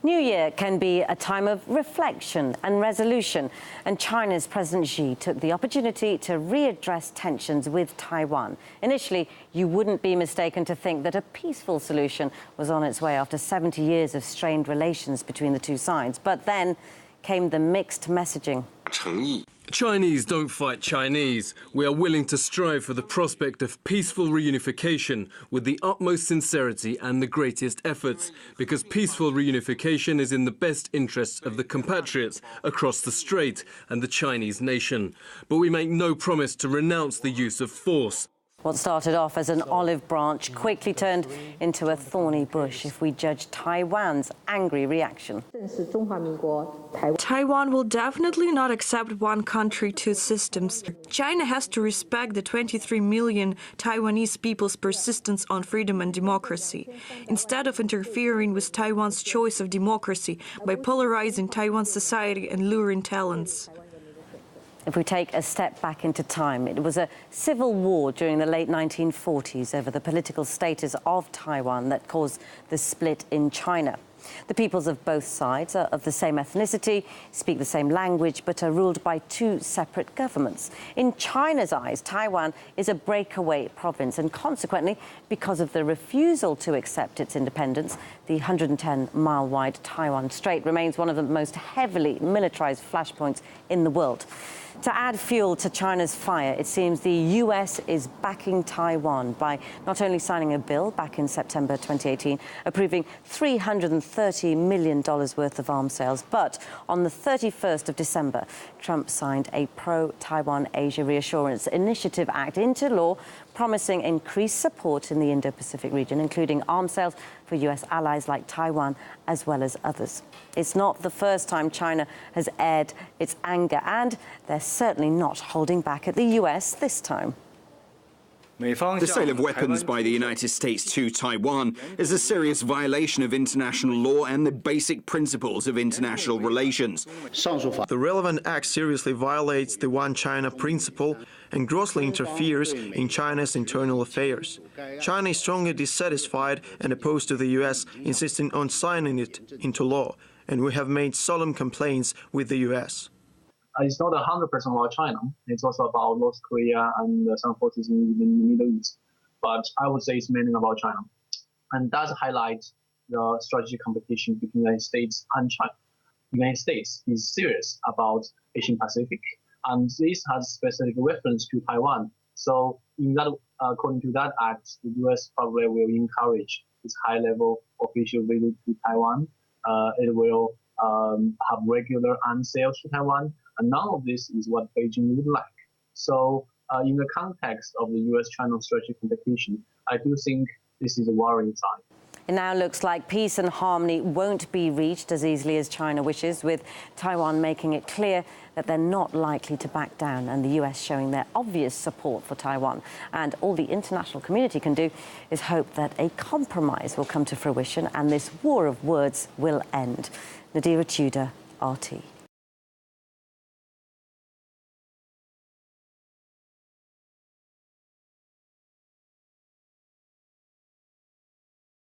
New Year can be a time of reflection and resolution, and China's President Xi took the opportunity to readdress tensions with Taiwan. Initially, you wouldn't be mistaken to think that a peaceful solution was on its way after 70 years of strained relations between the two sides. But then came the mixed messaging. Chinese don't fight Chinese. We are willing to strive for the prospect of peaceful reunification with the utmost sincerity and the greatest efforts, because peaceful reunification is in the best interests of the compatriots across the strait and the Chinese nation. But we make no promise to renounce the use of force. What started off as an olive branch quickly turned into a thorny bush if we judge Taiwan's angry reaction. Taiwan will definitely not accept one country, two systems. China has to respect the 23 million Taiwanese people's persistence on freedom and democracy, instead of interfering with Taiwan's choice of democracy by polarizing Taiwan's society and luring talents. If we take a step back into time, it was a civil war during the late 1940s over the political status of Taiwan that caused the split in China. The peoples of both sides are of the same ethnicity, speak the same language, but are ruled by two separate governments. In China's eyes, Taiwan is a breakaway province, and consequently, because of the refusal to accept its independence, the 110-mile-wide Taiwan Strait remains one of the most heavily militarized flashpoints in the world. To add fuel to China's fire, it seems the US is backing Taiwan by not only signing a bill back in September 2018, approving $330 million worth of arms sales, but on the 31st of December, Trump signed a pro-Taiwan Asia Reassurance Initiative Act into law, promising increased support in the Indo-Pacific region, including arms sales for US allies like Taiwan, as well as others. It's not the first time China has aired its anger, and they're certainly not holding back at the US this time. The sale of weapons by the United States to Taiwan is a serious violation of international law and the basic principles of international relations. The relevant act seriously violates the One China principle and grossly interferes in China's internal affairs. China is strongly dissatisfied and opposed to the U.S. insisting on signing it into law, and we have made solemn complaints with the U.S. It's not 100% about China. It's also about North Korea and some forces in the Middle East. But I would say it's mainly about China. And that highlights the strategic competition between the United States and China. The United States is serious about Asian Pacific, and this has specific reference to Taiwan. So in that, according to that act, the US probably will encourage this high-level official visit to Taiwan. It will have regular arms sales to Taiwan. And none of this is what Beijing would like. So in the context of the US-China strategic competition, I do think this is a worrying sign. It now looks like peace and harmony won't be reached as easily as China wishes, with Taiwan making it clear that they're not likely to back down, and the US showing their obvious support for Taiwan. And all the international community can do is hope that a compromise will come to fruition and this war of words will end. Nadira Tudor, RT.